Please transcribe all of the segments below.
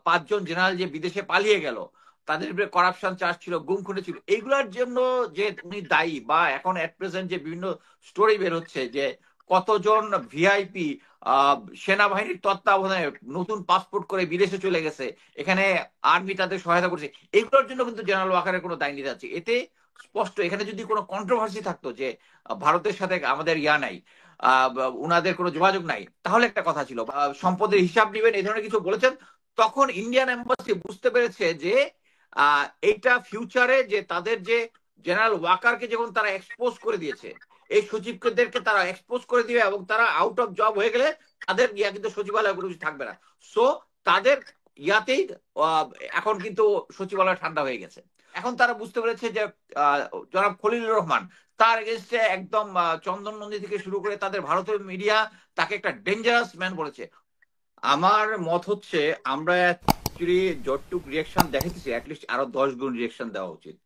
পাঁচজন জেনারেল যে বিদেশে পালিয়ে গেল, তাদের বিরুদ্ধে করাপশন চার্জ ছিল, গুম খুনে ছিল, এইগুলোর জন্য যে উনি দায়ী, বা এখন এট প্রেজেন্ট যে বিভিন্ন স্টোরি বের হচ্ছে যে কতজন ভিআইপি সেনাবাহিনীর তত্ত্বাবধানে নতুন পাসপোর্ট করে বিদেশে চলে গেছে, এখানে আর্মি তাদের সহায়তা করছে, এগুলোর জন্য কিন্তু জেনারেল ওয়াকারের কোনো দায় নিতে যাচ্ছে। এতে স্পষ্ট এখানে যদি কোনো কন্ট্রোভার্সি থাকতো যে ভারতের সাথে আমাদের ইয়া নাই, উনাদের কোনো যোগাযোগ নাই, তাহলে একটা কথা ছিল, সম্পদের হিসাব নিবেন এই ধরনের কিছু বলেছেন, তখন ইন্ডিয়ান এম্বাসি বুঝতে পেরেছে যে এইটা ফিউচারে যে তাদের যে জেনারেল ওয়াকারকে যখন তারা এক্সপোজ করে দিয়েছে, এই সচিবদেরকে তারা এক্সপোজ করে দিবে এবং তারা আউট অফ জব হয়ে গেলে তাদের ইয়া কিন্তু সচিবালয় কোনো কিছু থাকবে না। সো তাদের ইয়াতেই এখন কিন্তু সচিবালয় ঠান্ডা হয়ে গেছে। এখন তারা বুঝতে পেরেছে যে আহ, জনাব খলিলুর রহমান, তার এগেনস্টে একদম চন্দন নন্দী থেকে শুরু করে তাদের ভারতীয় মিডিয়া তাকে একটা ডেঞ্জারাস ম্যান বলেছে। আমার মত হচ্ছে আমরা অ্যাকচুয়ালি যতটুক রিয়াকশন দেখেছি অ্যাটলিস্ট আরো 10 গুণ রিয়াকশন দেওয়া উচিত।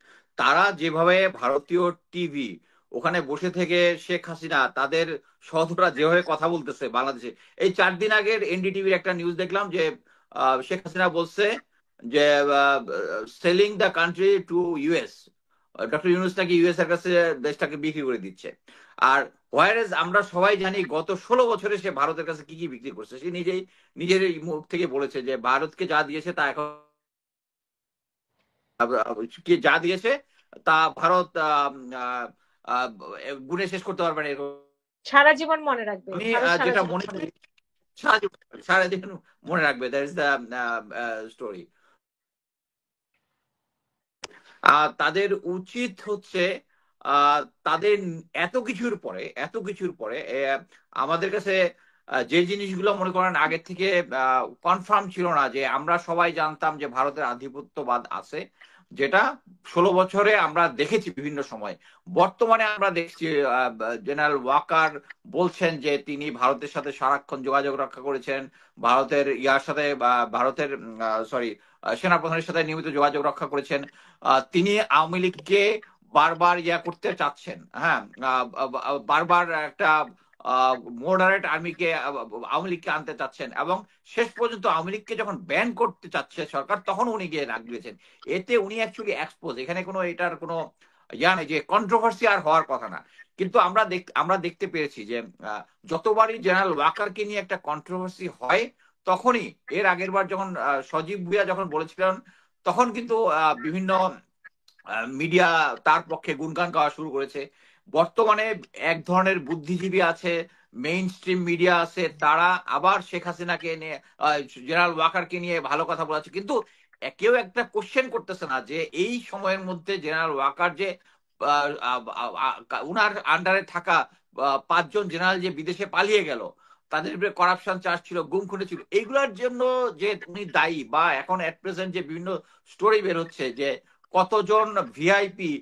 তারা যেভাবে ভারতীয় টিভি ওখানে বসে থেকে শেখ হাসিনা তাদের সহযোগীরা যেভাবে কথা বলতেছে বাংলাদেশে, এই 4 দিন আগের এনডিটিভির একটা নিউজ দেখলাম যে শেখ হাসিনা বলছে যে selling the country to US, doctor Yunus নাকি ইউএস এর কাছে দেশটাকে বিক্রি করে দিচ্ছে। আর হোয়ারেজ আমরা সবাই জানি গত 16 বছরে সে ভারতের কাছে কি কি বিক্রি করছে, সে নিজেই নিজের মুখ থেকে বলেছে যে ভারতকে যা দিয়েছে তা এখন কি যা দিয়েছে তা ভারত গুণে শেষ করতে পারবে না এরকম। সারা জীবন মনে রাখবে, আমি ভারত সারা যেটা জীবন মনে মনে করি রাখবে। সারাদিন মনে রাখবে, দ্যাট ইজ দ্য স্টোরি। তাদের উচিত হচ্ছে তাদের এত কিছুর পরে আমাদের কাছে যে জিনিসগুলো মনে করেন আগে থেকে কনফার্ম ছিল না, যে আমরা সবাই জানতাম যে ভারতের আধিপত্যবাদ আছে, যেটা 16 বছরে আমরা দেখেছি বিভিন্ন সময়। বর্তমানে আমরা দেখছি জেনারেল ওয়াকার বলছেন যে তিনি ভারতের সাথে সারাক্ষণ যোগাযোগ রক্ষা করেছেন, ভারতের ইয়ার সাথে ভারতের সরি সেনাপ্রধানের সাথে নিয়মিত যোগাযোগ রক্ষা করেছেন। তিনি আওয়ামী লীগকে বারবার ইয়া করতে চাচ্ছেন, হ্যাঁ, বারবার একটা মডারেট আর্মিকে আওয়ামী লীগকে আনতে চাচ্ছেন, এবং শেষ পর্যন্ত আওয়ামী লীগকে যখন ব্যান করতে চাচ্ছে সরকার তখন উনি গিয়ে নাক দিয়েছেন। এতে উনি অ্যাকচুয়ালি এক্সপোজ, এখানে কোনো এটার কোনো ইয়া নেই যে কন্ট্রোভার্সি আর হওয়ার কথা না। কিন্তু আমরা দেখতে পেরেছি যে যতবারই জেনারেল ওয়াকারকে নিয়ে একটা কন্ট্রোভার্সি হয়, তখনই এর আগের বার যখন সজীব ভুইয়া যখন বলেছিলেন, তখন কিন্তু বিভিন্ন মিডিয়া তার পক্ষে গুণগান গাওয়া শুরু করেছে। বর্তমানে এক ধরনের বুদ্ধিজীবী আছে, মেইন স্ট্রিম মিডিয়া আছে, তারা আবার শেখ হাসিনাকে নিয়ে জেনারেল ওয়াকারকে নিয়ে ভালো কথা বলাচ্ছে, কিন্তু কেউ একটা কোশ্চেন করতেছে না যে এই সময়ের মধ্যে জেনারেল ওয়াকার যে উনার আন্ডারে থাকা 5জন জেনারেল যে বিদেশে পালিয়ে গেল, তাদের বিরুদ্ধে করাপশন চার্জ ছিল, গুম খুনে ছিল, এইগুলোর জন্য যে উনি দায়ী, বা এখন এট প্রেজেন্ট যে বিভিন্ন স্টোরি বের হচ্ছে যে কতজন ভিআইপি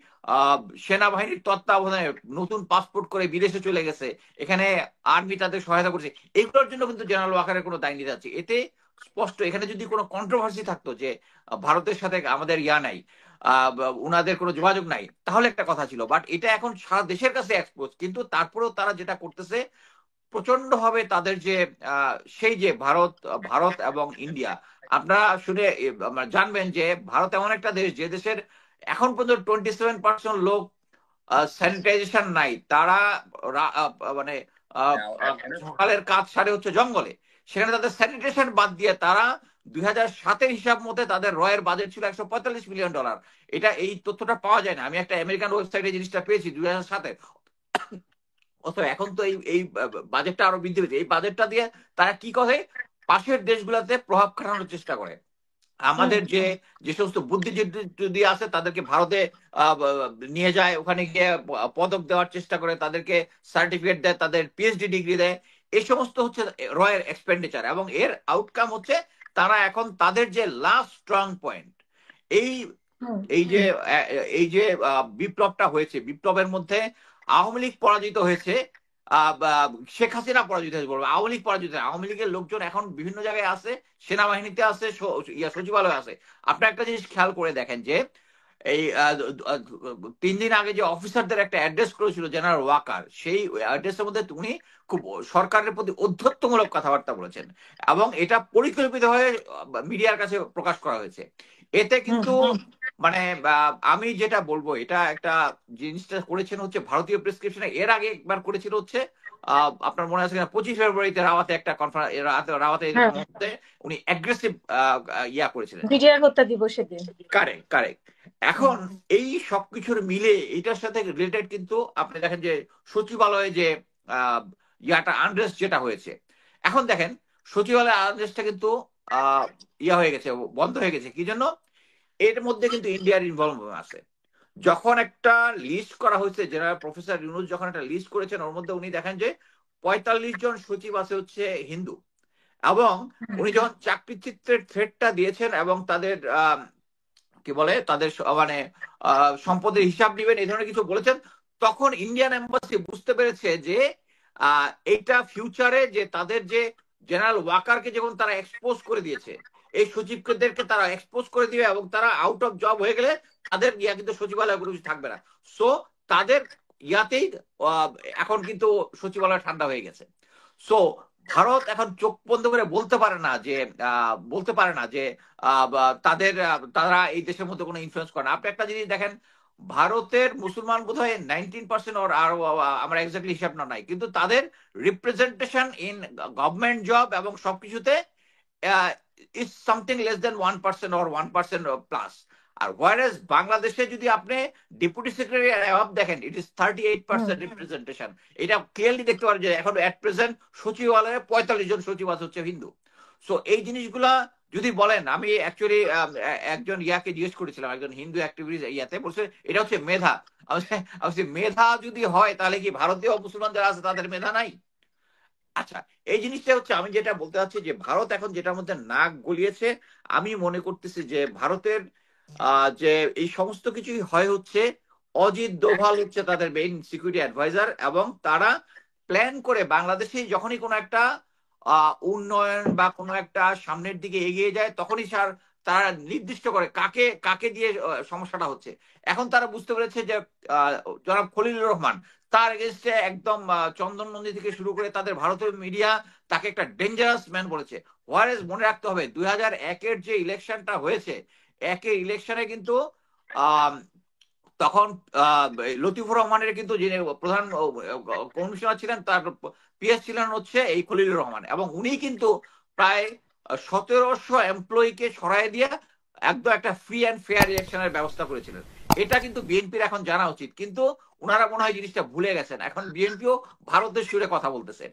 সেনাবাহিনীর তত্ত্বাবধানে নতুন পাসপোর্ট করে বিদেশে চলে গেছে, এখানে আর্মি তাদের সহায়তা করছে, এগুলোর জন্য কিন্তু জেনারেল ওয়াকারের কোনো দায় নিতে যাচ্ছে। এতে স্পষ্ট এখানে যদি কোনো কন্ট্রোভার্সি থাকতো যে ভারতের সাথে আমাদের ইয়া নাই, উনাদের কোনো যোগাযোগ নাই, তাহলে একটা কথা ছিল। বাট এটা এখন সারা দেশের কাছে এক্সপোজ, কিন্তু তারপরেও তারা যেটা করতেছে প্রচন্ড ভাবে তাদের যে সেই যে ভারত ভারত এবং ইন্ডিয়া, আপনারা শুনে জানবেন যে ভারত এমন একটা দেশ যে দেশের এখন পর্যন্ত 27% লোক স্যানিটাইজেশন নাই। তারা মানে সকালের কাজ সারে হচ্ছে জঙ্গলে, সেখানে তাদের স্যানিটেশন বাদ দিয়ে তারা 2007-এর হিসাব মতে তাদের রয়ের বাজেট ছিল $145 মিলিয়ন। এটা এই তথ্যটা পাওয়া যায় না, আমি একটা আমেরিকান ওয়েবসাইটে জিনিসটা পেয়েছি 2007-এর। অথবা এখন তো এই এই বাজেটটা আরো বৃদ্ধি পেয়েছে, এই বাজেটটা দিয়ে তারা কি করে পাশের দেশগুলোতে প্রভাব খাটানোর চেষ্টা করে। আমাদের যে যে সমস্ত বুদ্ধিজীবী আছে তাদেরকে ভারতে নিয়ে যায়, ওখানে গিয়ে পদক দেওয়ার চেষ্টা করে, তাদেরকে সার্টিফিকেট দেয়, তাদের পিএইচডি ডিগ্রি দেয়। এই সমস্ত হচ্ছে রয়ের এক্সপেন্ডিচার, এবং এর আউটকাম হচ্ছে তারা এখন তাদের যে লাস্ট স্ট্রং পয়েন্ট, এই এই যে এই যে বিপ্লবটা হয়েছে, বিপ্লবের মধ্যে আওয়ামী লীগ পরাজিত হয়েছে, শেখ হাসিনা পরাজিত হয়েছে বলবো, আওয়ামী লীগ পরাজিত হয়েছে। আওয়ামী লীগের লোকজন এখন বিভিন্ন জায়গায় আছে, সেনাবাহিনীতে আছে, সচিবালয় আছে। আপনার একটা জিনিস খেয়াল করে দেখেন যে এই 3 দিন আগে যে অফিসারদের একটা অ্যাড্রেস করেছিল জেনারেল ওয়াকার, সেই অ্যাড্রেসের মধ্যে উনি খুব সরকারের প্রতি ঔদ্ধত্যমূলক কথাবার্তা বলেছেন, এবং এটা পরিকল্পিতভাবে মিডিয়ার কাছে প্রকাশ করা হয়েছে। এতে কিন্তু মানে আমি যেটা বলবো, এটা একটা জিনিসটা করেছেন হচ্ছে ভারতীয় প্রেসক্রিপশনে, এর আগে একবার করেছিল হচ্ছে আপনার মনে আছে কিনা 25 ফেব্রুয়ারিতে রাওয়াতে একটা কনফারেন্স, রাওয়াতে উনি অ্যাগ্রেসিভ ইয়া করেছিলেন। বিজয়ের হত্যা দিবসের দিন। Correct correct. এখন এই সবকিছুর মিলে এটার সাথে রিলেটেড কিন্তু আপনি দেখেন যে সচিবালয়ে যে ইয়াটা আনরেস্ট যেটা হয়েছে, এখন দেখেন সচিবালয় আনরেস্টটা কিন্তু ইয়া হয়ে গেছে, বন্ধ হয়ে গেছে। কি জন্য? এর মধ্যে কিন্তু ইন্ডিয়ার ইনভলভমেন্ট আছে। যখন একটা লিস্ট করা হয়েছে, জেনারেল প্রফেসর ইউনুস যখন একটা লিস্ট করেছেন, ওর মধ্যে উনি দেখেন যে 45 জন সচিব আছে হচ্ছে হিন্দু, এবং উনি যখন চাকরিচ্যুতের থ্রেটটা দিয়েছেন এবং তাদের কি বলে তাদের মানে সম্পদের হিসাব নিবেন এই ধরনের কিছু বলেছেন, তখন ইন্ডিয়ান এম্বাসি বুঝতে পেরেছে যে এইটা ফিউচারে যে তাদের যে জেনারেল ওয়াকারকে যখন তারা এক্সপোজ করে দিয়েছে, এই সচিবদেরকে তারা এক্সপোজ করে দিবে এবং তারা আউট অফ জব হয়ে গেলে তাদের ইয়া কিন্তু সচিবালয় কোনো কিছু থাকবে না। সো তাদের ইয়াতেই এখন কিন্তু সচিবালয় ঠান্ডা হয়ে গেছে। সো ভারত এখন চোখ বন্ধ করে বলতে পারে না যে তাদের তারা এই দেশের মধ্যে কোনো ইনফ্লুয়েন্স করে না। আপনি একটা জিনিস দেখেন, ভারতের মুসলমান বোধ হয় 19% ওর আর আমরা এক্স্যাক্টলি হিসাব না নাই, কিন্তু তাদের রিপ্রেজেন্টেশন ইন গভর্নমেন্ট জব এবং সবকিছুতে is something less than 1% or 1% plus. আর হোয়ারেজ বাংলাদেশে যদি আপনি ডেপুটি সেক্রেটারি অ্যাওয়াব দেখেন, ইট ইজ 38% রিপ্রেজেন্টেশন। এটা ক্লিয়ারলি দেখতে পারেন যে এখন এট প্রেজেন্ট সচিবালয়ে 45 জন সচিব আছে হচ্ছে হিন্দু। সো এই জিনিসগুলা যদি বলেন, আমি অ্যাকচুয়ালি একজন ইয়াকে জিজ্ঞেস করেছিলাম, একজন হিন্দু অ্যাক্টিভিস্ট ইয়াতে বলছে এটা হচ্ছে মেধা। মেধা যদি হয় তাহলে কি ভারতীয় মুসলমান যারা আছে তাদের মেধা নাই? আচ্ছা, এই জিনিসটা হচ্ছে আমি যেটা বলতে চাচ্ছি যে ভারত এখন যেটার মধ্যে নাক গলিয়েছে, আমি মনে করতেছি যে ভারতের যে এই সমস্ত কিছুই হয় হচ্ছে অজিত দোভাল হচ্ছে তাদের মেইন সিকিউরিটি অ্যাডভাইজার, এবং তারা প্ল্যান করে বাংলাদেশে যখনই কোনো একটা উন্নয়ন বা কোনো একটা সামনের দিকে এগিয়ে যায়, তখনই তারা নির্দিষ্ট করে কাকে কাকে দিয়ে সমস্যাটা হচ্ছে। এখন তারা বুঝতে পেরেছে যে জনাব খলিলুর রহমান, তার এগেনস্টে একদম চন্দন নন্দী থেকে শুরু করে তাদের ভারতীয় মিডিয়া তাকে একটা ডেঞ্জারাস ম্যান বলেছে। ওয়ারেস মনে রাখতে হবে 2001-এর যে ইলেকশনটা হয়েছে, একের ইলেকশনে কিন্তু তখন লতিফুর রহমানের কিন্তু যিনি প্রধান কমিশনার ছিলেন, তার পিএস ছিলেন হচ্ছে এই খলিলুর রহমান, এবং উনি কিন্তু প্রায় 1700 এমপ্লয়িকে সরাই দিয়ে একদম একটা ফ্রি অ্যান্ড ফেয়ার ইলেকশনের ব্যবস্থা করেছিলেন। এটা কিন্তু বিএনপির এখন জানা উচিত, কিন্তু ওনারা মনে হয় জিনিসটা ভুলে গেছেন। এখন বিএনপিও ভারতের সুরে কথা বলতেছে।